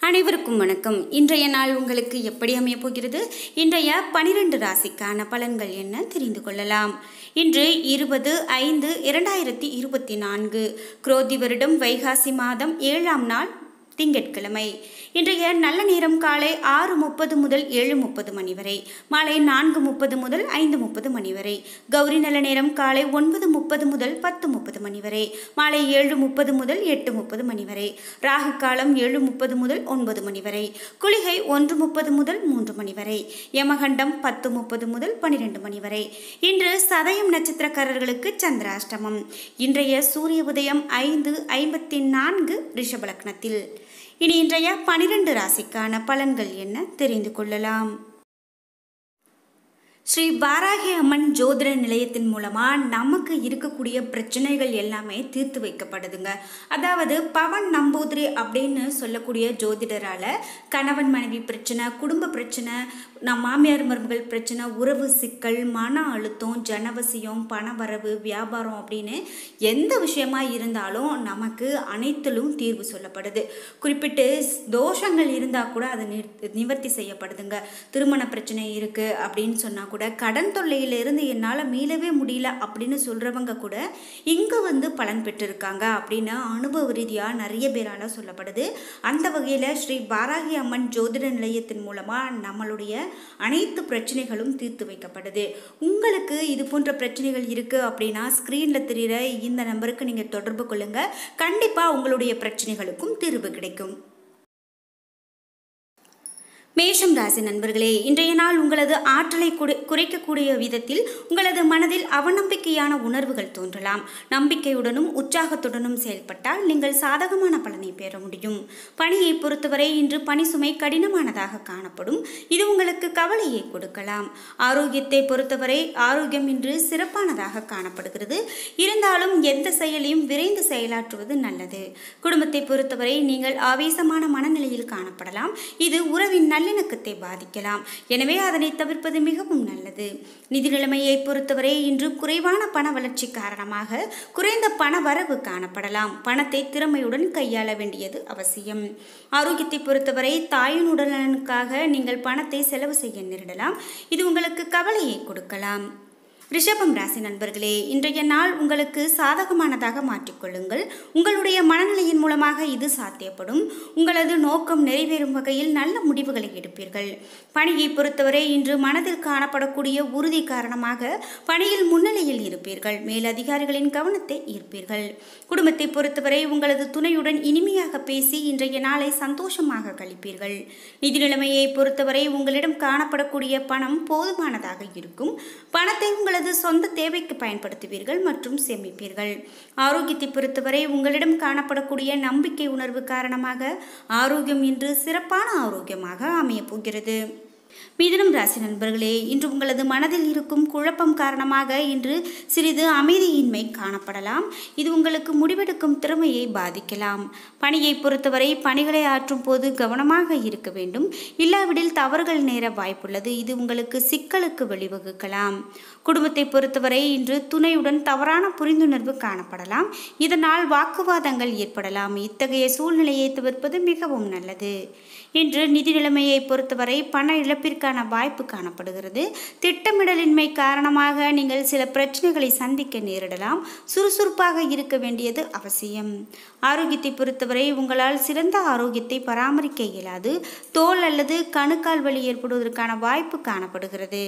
அனைவருக்கும் வணக்கம். இன்றைய நாள் உங்களுக்கு எப்படி அமைய போகிறது? இன்றைய 12 ராசிக்கான பலன்கள் என்ன தெரிந்து கொள்ளலாம். இன்று 20/5/2024 குரோதி வருடம் வைகாசி மாதம் 7ஆம் நாள் திங்கட்கிழமை. இன்றைய நல்ல நேரம் காலை 6:30 முதல் 7:30 மணி வரை, மாலை 4:30 முதல் 5:30 மணி வரை. கௌரி நல்ல நேரம் காலை 9:30 முதல் 10:30 மணி வரை, மாலை 7:30 முதல் 8:30 மணி வரை. ராகு காலம் 7:30 முதல் 9 மணி வரை. குளிகை 1:30 முதல் 3 மணி வரை. யமகண்டம் 10:30 முதல் 12 மணி வரை. இன்று சதயம் நட்சத்திரக்காரர்களுக்கு சந்திராஷ்டமம். இன்றைய சூரிய உதயம் 5:54 ரிஷப லக்னத்தில். இனி இன்றைய 12 ராசிக்கான பலன்கள் என்ன தெரிந்து கொள்ளலாம். ஸ்ரீ வாராகி அம்மன் ஜோதிட நிலையத்தின் மூலமாக நமக்கு இருக்கக்கூடிய பிரச்சனைகள் எல்லாமே தீர்த்து வைக்கப்படுதுங்க. அதாவது பவன் நம்பூதிரி அப்படின்னு சொல்லக்கூடிய ஜோதிடரால் கணவன் மனைவி பிரச்சனை, குடும்ப பிரச்சனை, மாமியார் மருமகள் பிரச்சனை, உறவு சிக்கல், மன அழுத்தம், ஜனவசியம், பணவரவு, வியாபாரம் அப்படின்னு எந்த விஷயமா இருந்தாலும் நமக்கு அனைத்திலும் தீர்வு சொல்லப்படுது. குறிப்பிட்டு தோஷங்கள் இருந்தால் கூட அது நிவர்த்தி செய்யப்படுதுங்க. திருமண பிரச்சனை இருக்குது அப்படின்னு சொன்னால் கூட, கடன் தொல்லையிலிருந்து என்னால் மீளவே முடியல அப்படின்னு சொல்கிறவங்க கூட இங்கே பலன் பெற்றிருக்காங்க அப்படின்னு அனுபவ ரீதியாக நிறைய பேரால் சொல்லப்படுது. அந்த வகையில் ஸ்ரீ வாராகி அம்மன் ஜோதிட நிலையத்தின் மூலமாக நம்மளுடைய அனைத்து பிரச்சனைகளும் தீர்த்து வைக்கப்படுது. உங்களுக்கு இது போன்ற பிரச்சனைகள் இருக்குது அப்படின்னா ஸ்க்ரீனில் தெரிகிற இந்த நம்பருக்கு நீங்கள் தொடர்பு கொள்ளுங்கள். கண்டிப்பாக உங்களுடைய பிரச்சனைகளுக்கும் தீர்வு கிடைக்கும். மேஷம் ராசி நண்பர்களே, இன்றைய நாள் உங்களது ஆற்றலை குறைக்கக்கூடிய விதத்தில் உங்களது மனதில் அவநம்பிக்கையான உணர்வுகள் தோன்றலாம். நம்பிக்கையுடனும் உற்சாகத்துடனும் செயல்பட்டால் நீங்கள் சாதகமான பலனை பெற முடியும். பணியை பொறுத்தவரை இன்று பணி சுமை கடினமானதாக காணப்படும். இது உங்களுக்கு கவலையை கொடுக்கலாம். ஆரோக்கியத்தை பொறுத்தவரை ஆரோக்கியம் இன்று சிறப்பானதாக காணப்படுகிறது. இருந்தாலும் எந்த செயலையும் விரைந்து செயலாற்றுவது நல்லது. குடும்பத்தை பொறுத்தவரை நீங்கள் ஆவேசமான மனநிலையில் காணப்படலாம். இது உறவின் நல்லிணக்கத்தை பாதிக்கலாம். எனவே அதனை தவிர்ப்பது மிகவும் நல்லது. நிதி நிலைமையை பொறுத்தவரை இன்று குறைவான பண வளர்ச்சி காரணமாக குறைந்த பண வரவு காணப்படலாம். பணத்தை திறமையுடன் கையாள வேண்டியது அவசியம். ஆரோக்கியத்தை பொறுத்தவரை தாயின் உடல்நலனுக்காக நீங்கள் பணத்தை செலவு செய்ய நேரிடலாம். இது உங்களுக்கு கவலையை கொடுக்கலாம். ரிஷபம் ராசி நண்பர்களே, இன்றைய நாள் உங்களுக்கு சாதகமானதாக மாற்றிக்கொள்ளுங்கள். உங்களுடைய மனநிலையின் மூலமாக இது சாத்தியப்படும். உங்களது நோக்கம் நிறைவேறும் வகையில் நல்ல முடிவுகளை எடுப்பீர்கள். பணியை பொறுத்தவரை இன்று மனதில் காணப்படக்கூடிய உறுதி காரணமாக பணியில் முன்னிலையில் இருப்பீர்கள். மேலதிகாரிகளின் கவனத்தை ஈர்ப்பீர்கள். குடும்பத்தை பொறுத்தவரை உங்களது துணையுடன் இனிமையாக பேசி இன்றைய நாளை சந்தோஷமாக கழிப்பீர்கள். நிதி நிலைமையை பொறுத்தவரை உங்களிடம் காணப்படக்கூடிய பணம் போதுமானதாக இருக்கும். பணத்தை உங்களது சொந்த தேவைக்கு பயன்படுத்துவீர்கள் மற்றும் சேமிப்பீர்கள். ஆரோக்கியத்தை பொறுத்தவரை உங்களிடம் காணப்படக்கூடிய நம்பிக்கை உணர்வு காரணமாக ஆரோக்கியம் இன்று சிறப்பான ஆரோக்கியமாக அமையப் போகிறது. மிதுனம் ராசி நண்பர்களே, இன்று உங்களது மனதில் இருக்கும் குழப்பம் காரணமாக இன்று சிறிது அமைதியின்மை காணப்படலாம். இது உங்களுக்கு முடிவெடுக்கும் திறமையை பாதிக்கலாம். பணியை பொறுத்தவரை பணிகளை ஆற்றும் போது கவனமாக இருக்க வேண்டும். இல்லாவிடில் தவறுகள் நேர வாய்ப்புள்ளது. இது உங்களுக்கு சிக்கலுக்கு வழிவகுக்கலாம். குடும்பத்தை பொறுத்தவரை இன்று துணையுடன் தவறான புரிந்துணர்வு காணப்படலாம். இதனால் வாக்குவாதங்கள் ஏற்படலாம். இத்தகைய சூழ்நிலையை தவிர்ப்பது மிகவும் நல்லது. இன்று நிதி நிலைமையை பொறுத்தவரை பண இழப்பிற்கான வாய்ப்பு காணப்படுகிறது. திட்டமிடலின்மை காரணமாக நீங்கள் சில பிரச்சனைகளை சந்திக்க நேரிடலாம். சுறுசுறுப்பாக இருக்க வேண்டியது அவசியம். ஆரோக்கியத்தை பொறுத்தவரை உங்களால் சிறந்த ஆரோக்கியத்தை பராமரிக்க இயலாது. தோல் அல்லது கணுக்கால் வலி ஏற்படுவதற்கான வாய்ப்பு காணப்படுகிறது.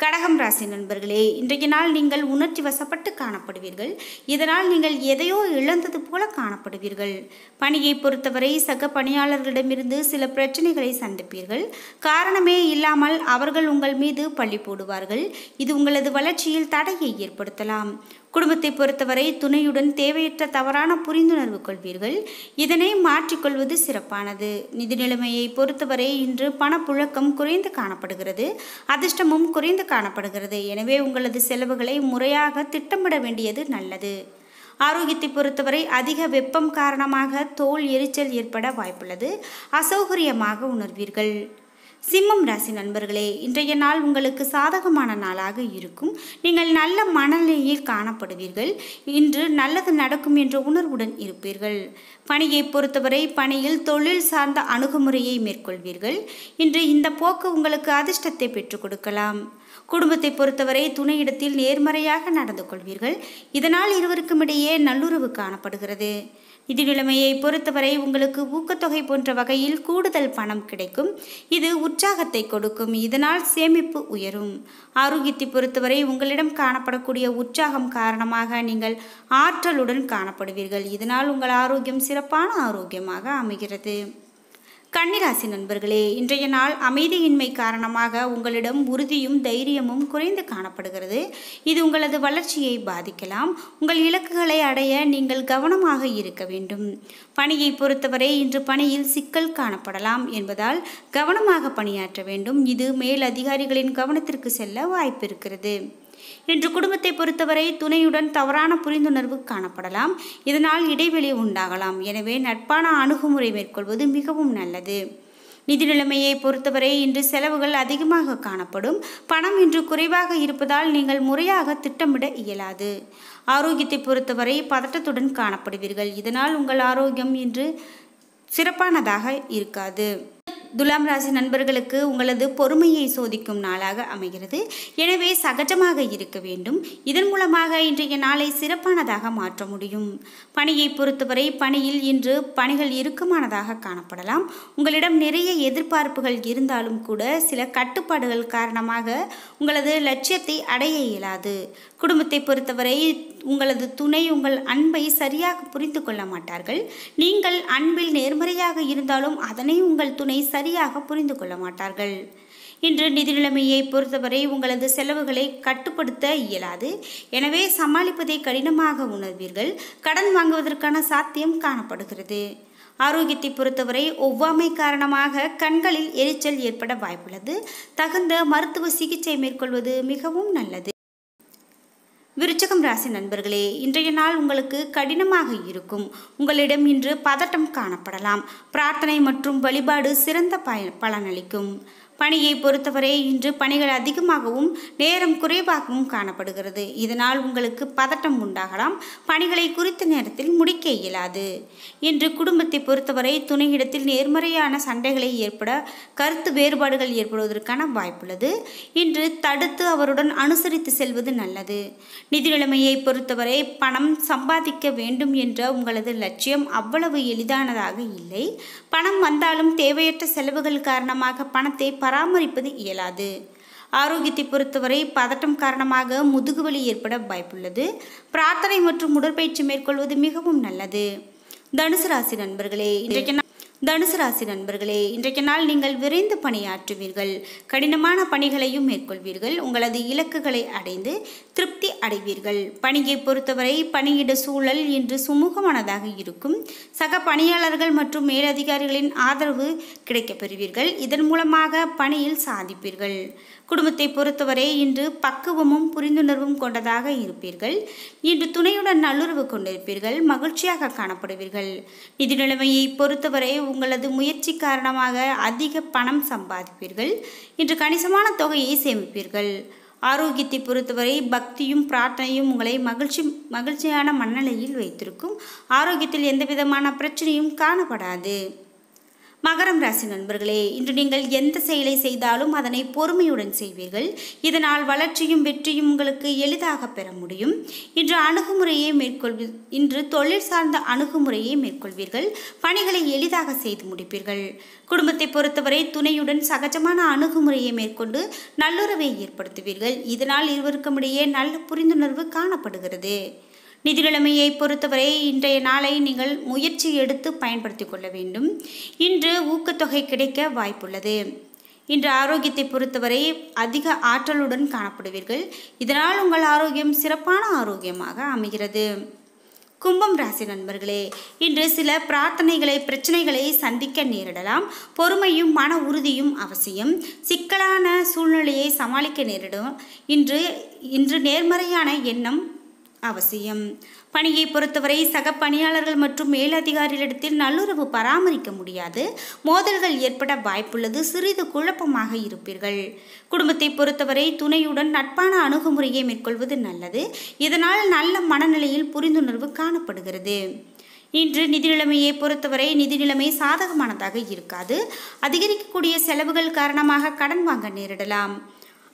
கடகம் ராசி நண்பர்களே, இன்றைய நாள் நீங்கள் உணர்ச்சி வசப்பட்டு காணப்படுவீர்கள். இதனால் நீங்கள் எதையோ இழந்தது போல காணப்படுவீர்கள். பணியை பொறுத்தவரை சக பணியாளர்களிடமிருந்து சில பிரச்சனைகளை சந்திப்பீர்கள். காரணமே இல்லாமல் அவர்கள் உங்கள் மீது பழி போடுவார்கள். இது உங்களது வளர்ச்சியில் தடையை ஏற்படுத்தலாம். குடும்பத்தை பொறுத்தவரை துணையுடன் தேவையற்ற தவறான புரிந்துணர்வு கொள்வீர்கள். இதனை மாற்றிக்கொள்வது சிறப்பானது. நிதி நிலைமையை பொறுத்தவரை இன்று பணப்புழக்கம் குறைந்து காணப்படுகிறது. அதிர்ஷ்டமும் குறைந்து காணப்படுகிறது. எனவே உங்களது செலவுகளை முறையாக திட்டமிட வேண்டியது நல்லது. ஆரோக்கியத்தை பொறுத்தவரை அதிக வெப்பம் காரணமாக தோல் எரிச்சல் ஏற்பட வாய்ப்புள்ளது. அசௌகரியமாக உணர்வீர்கள். சிம்மம் ராசி நண்பர்களே, இன்றைய நாள் உங்களுக்கு சாதகமான நாளாக இருக்கும். நீங்கள் நல்ல மனநிலையில் காணப்படுவீர்கள். இன்று நல்லது நடக்கும் என்ற உணர்வுடன் இருப்பீர்கள். பணியை பொறுத்தவரை பணியில் தொழில் சார்ந்த அணுகுமுறையை மேற்கொள்வீர்கள். இன்று இந்த போக்கு உங்களுக்கு அதிர்ஷ்டத்தை பெற்றுக் கொடுக்கலாம். குடும்பத்தை பொறுத்தவரை துணையிடத்தில் நேர்மறையாக நடந்து கொள்வீர்கள். இதனால் இருவருக்கும் இடையே நல்லுறவு காணப்படுகிறது. நிதி நிலைமையை பொறுத்தவரை உங்களுக்கு ஊக்கத்தொகை போன்ற வகையில் கூடுதல் பணம் கிடைக்கும். இது உற்சாகத்தை கொடுக்கும். இதனால் சேமிப்பு உயரும். ஆரோக்கியத்தை பொறுத்தவரை உங்களிடம் காணப்படக்கூடிய உற்சாகம் காரணமாக நீங்கள் ஆற்றலுடன் காணப்படுவீர்கள். இதனால் உங்கள் ஆரோக்கியம் சிறப்பான ஆரோக்கியமாக அமைகிறது. கன்னிராசி நண்பர்களே, இன்றைய நாள் அமைதியின்மை காரணமாக உங்களிடம் உறுதியும் தைரியமும் குறைந்து காணப்படுகிறது. இது உங்களது வளர்ச்சியை பாதிக்கலாம். உங்கள் இலக்குகளை அடைய நீங்கள் கவனமாக இருக்க வேண்டும். பணியை பொறுத்தவரை இன்று பணியில் சிக்கல் காணப்படலாம் என்பதால் கவனமாக பணியாற்ற வேண்டும். இது மேல் அதிகாரிகளின் கவனத்திற்கு செல்ல வாய்ப்பு இருக்கிறது. இன்று குடும்பத்தை பொறுத்தவரை துணையுடன் தவறான புரிந்துணர்வு காணப்படலாம். இதனால் இடைவெளி உண்டாகலாம். எனவே நட்பான அணுகுமுறை மேற்கொள்வது மிகவும் நல்லது. நிதி நிலைமையை பொறுத்தவரை இன்று செலவுகள் அதிகமாக காணப்படும். பணம் இன்று குறைவாக இருப்பதால் நீங்கள் முறையாக திட்டமிட இயலாது. ஆரோக்கியத்தை பொறுத்தவரை பதட்டத்துடன் காணப்படுவீர்கள். இதனால் உங்கள் ஆரோக்கியம் இன்று சிறப்பானதாக இருக்காது. துலாம் ராசி நண்பர்களுக்கு உங்களது பொறுமையை சோதிக்கும் நாளாக அமைகிறது. எனவே சகஜமாக இருக்க வேண்டும். இதன் மூலமாக இன்றைய நாளை சிறப்பானதாக மாற்ற முடியும். பணியை பொறுத்தவரை பணியில் இன்று பணிகள் இறுக்கமானதாக காணப்படலாம். உங்களிடம் நிறைய எதிர்பார்ப்புகள் இருந்தாலும் கூட சில கட்டுப்பாடுகள் காரணமாக உங்களது லட்சியத்தை அடைய இயலாது. குடும்பத்தை பொறுத்தவரை உங்களது துணை உங்கள் அன்பை சரியாக புரிந்து கொள்ள மாட்டார்கள். நீங்கள் அன்பில் நேர்மறையாக இருந்தாலும் அதனை உங்கள் துணை சரியாக புரிந்து கொள்ள மாட்டார்கள். இன்று நிதி நிலைமையை பொறுத்தவரை உங்களது செலவுகளை கட்டுப்படுத்த இயலாது. எனவே சமாளிப்பதை கடினமாக உணர்வீர்கள். கடன் வாங்குவதற்கான சாத்தியம் காணப்படுகிறது. ஆரோக்கியத்தை பொறுத்தவரை ஒவ்வாமை காரணமாக கண்களில் எரிச்சல் ஏற்பட வாய்ப்புள்ளது. தகுந்த மருத்துவ சிகிச்சை மேற்கொள்வது மிகவும் நல்லது. விருச்சிகம் ராசி நண்பர்களே, இன்றைய நாள் உங்களுக்கு கடினமாக இருக்கும். உங்களிடம் இன்று பதட்டம் காணப்படலாம். பிரார்த்தனை மற்றும் வழிபாடு சிறந்த பலனளிக்கும். பணியை பொறுத்தவரை இன்று பணிகள் அதிகமாகவும் நேரம் குறைவாகவும் காணப்படுகிறது. இதனால் உங்களுக்கு பதட்டம் உண்டாகலாம். பணிகளை குறித்த நேரத்தில் முடிக்க இயலாது. இன்று குடும்பத்தை பொறுத்தவரை துணையிடத்தில் நேர்மறையான சண்டைகளை ஏற்பட கருத்து வேறுபாடுகள் ஏற்படுவதற்கான வாய்ப்புள்ளது. இன்று தடுத்து அவருடன் அனுசரித்து செல்வது நல்லது. நிதி நிலைமையை பொறுத்தவரை பணம் சம்பாதிக்க வேண்டும் என்ற உங்களது லட்சியம் அவ்வளவு எளிதானதாக இல்லை. பணம் வந்தாலும் தேவையற்ற செலவுகள் காரணமாக பணத்தை பராமரிப்பது இயலாது. ஆரோக்கியத்தை பொறுத்தவரை பதட்டம் காரணமாக முதுகுவலி ஏற்பட வாய்ப்புள்ளது. பிரார்த்தனை மற்றும் உடற்பயிற்சி மேற்கொள்வது மிகவும் நல்லது. தனுசு ராசி நண்பர்களே, இன்றைய நாள் நீங்கள் விரைந்து பணியாற்றுவீர்கள். கடினமான பணிகளையும் மேற்கொள்வீர்கள். உங்களது இலக்குகளை அடைந்து திருப்தி அடைவீர்கள். பணியை பொறுத்தவரை பணியிட சூழல் இன்று சுமூகமானதாக இருக்கும். சக பணியாளர்கள் மற்றும் மேலதிகாரிகளின் ஆதரவு கிடைக்கப்பெறுவீர்கள். இதன் மூலமாக பணியில் சாதிப்பீர்கள். குடும்பத்தை பொறுத்தவரை இன்று பக்குவமும் புரிந்துணர்வும் கொண்டதாக இருப்பீர்கள். இன்று துணையுடன் நல்லுறவு கொண்டிருப்பீர்கள். மகிழ்ச்சியாக காணப்படுவீர்கள். நிதி நிலைமையை பொறுத்தவரை உங்களது முயற்சி காரணமாக அதிக பணம் சம்பாதிப்பீர்கள். இன்று கணிசமான தொகையை சேமிப்பீர்கள். ஆரோக்கியத்தை பொறுத்தவரை பக்தியும் பிரார்த்தனையும் உங்களை மகிழ்ச்சியான மனநிலையில் வைத்திருக்கும். ஆரோக்கியத்தில் எந்தவிதமான பிரச்சனையும் காணப்படாது. மகரம் ராசி நண்பர்களே, இன்று நீங்கள் எந்த செயலை செய்தாலும் அதனை பொறுமையுடன் செய்வீர்கள். இதனால் வளர்ச்சியும் வெற்றியும் உங்களுக்கு எளிதாக பெற முடியும். இன்று தொழில் சார்ந்த அணுகுமுறையை மேற்கொள்வீர்கள். பணிகளை எளிதாக செய்து முடிப்பீர்கள். குடும்பத்தை பொறுத்தவரை துணையுடன் சகஜமான அணுகுமுறையை மேற்கொண்டு நல்லுறவை ஏற்படுத்துவீர்கள். இதனால் இருவருக்கும் இடையே நல்ல புரிந்துணர்வு காணப்படுகிறது. நிதி நிலைமையை பொறுத்தவரை இன்றைய நாளை நீங்கள் முயற்சி எடுத்து பயன்படுத்தி கொள்ள வேண்டும். இன்று ஊக்கத்தொகை கிடைக்க வாய்ப்புள்ளது. இன்று ஆரோக்கியத்தை பொறுத்தவரை அதிக ஆற்றலுடன் காணப்படுவீர்கள். இதனால் உங்கள் ஆரோக்கியம் சிறப்பான ஆரோக்கியமாக அமைகிறது. கும்பம் ராசி நண்பர்களே, இன்று சில பிரச்சனைகளை சந்திக்க நேரிடலாம். பொறுமையும் மன உறுதியும் அவசியம். சிக்கலான சூழ்நிலையை சமாளிக்க நேரிடும். இன்று நேர்மறையான எண்ணம் அவசியம். பணியை பொறுத்தவரை சக பணியாளர்கள் மற்றும் மேலதிகாரிகளிடத்தில் நல்லுறவு பராமரிக்க முடியாது. மோதல்கள் ஏற்பட வாய்ப்புள்ளது. சிறிது குழப்பமாக இருப்பீர்கள். குடும்பத்தை பொறுத்தவரை துணையுடன் நட்பான அணுகுமுறையை மேற்கொள்வது நல்லது. இதனால் நல்ல மனநிலையில் புரிந்துணர்வு காணப்படுகிறது. இன்று நிதி நிலைமையை பொறுத்தவரை நிதி நிலைமை சாதகமானதாக இருக்காது. அதிகரிக்கக்கூடிய செலவுகள் காரணமாக கடன் வாங்க நேரிடலாம்.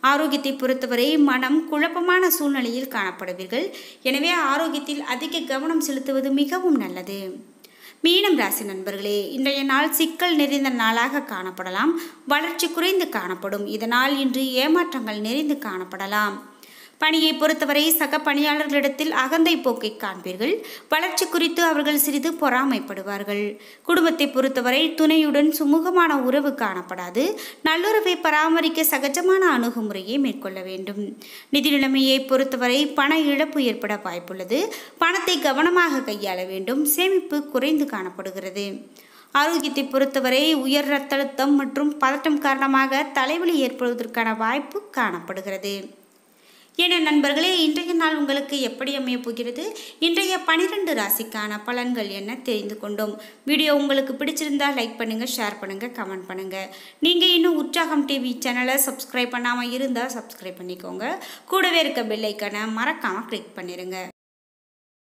ஆரோக்கியத்தை பொறுத்தவரை மனம் குழப்பமான சூழ்நிலையில் காணப்படுவீர்கள். எனவே ஆரோக்கியத்தில் அதிக கவனம் செலுத்துவது மிகவும் நல்லது. மீனம் ராசி நண்பர்களே, இன்றைய நாள் சிக்கல் நிறைந்த நாளாக காணப்படலாம். வளர்ச்சி குறைந்து காணப்படும். இதனால் இன்று ஏமாற்றங்கள் நிறைந்து காணப்படலாம். பணியை பொறுத்தவரை சக பணியாளர்களிடத்தில் அகந்தை போக்கை காண்பீர்கள். வளர்ச்சி குறித்து அவர்கள் சிறிது பொறாமைப்படுவார்கள். குடும்பத்தை பொறுத்தவரை துணையுடன் சுமூகமான உறவு காணப்படாது. நல்லுறவை பராமரிக்க சகஜமான அணுகுமுறையை மேற்கொள்ள வேண்டும். நிதி நிலைமையை பொறுத்தவரை பண இழப்பு ஏற்பட வாய்ப்புள்ளது. பணத்தை கவனமாக கையாள வேண்டும். சேமிப்பு குறைந்து காணப்படுகிறது. ஆரோக்கியத்தை பொறுத்தவரை உயர் இரத்த அழுத்தம் மற்றும் பதட்டம் காரணமாக தலைவலி ஏற்படுவதற்கான வாய்ப்பு காணப்படுகிறது. என நண்பர்களே, இன்றைய நாள் உங்களுக்கு எப்படி அமைய போகிறது? இன்றைய 12 ராசிக்கான பலன்கள் என்ன தெரிந்து கொண்டோம். வீடியோ உங்களுக்கு பிடிச்சிருந்தால் லைக் பண்ணுங்கள், ஷேர் பண்ணுங்கள், கமெண்ட் பண்ணுங்கள். நீங்கள் இன்னும் உற்சாகம் டிவி சேனலை சப்ஸ்கிரைப் பண்ணாமல் இருந்தால் சப்ஸ்கிரைப் பண்ணிக்கோங்க. கூடவே இருக்க பெல் ஐக்கானை மறக்காமல் கிளிக் பண்ணிடுங்க.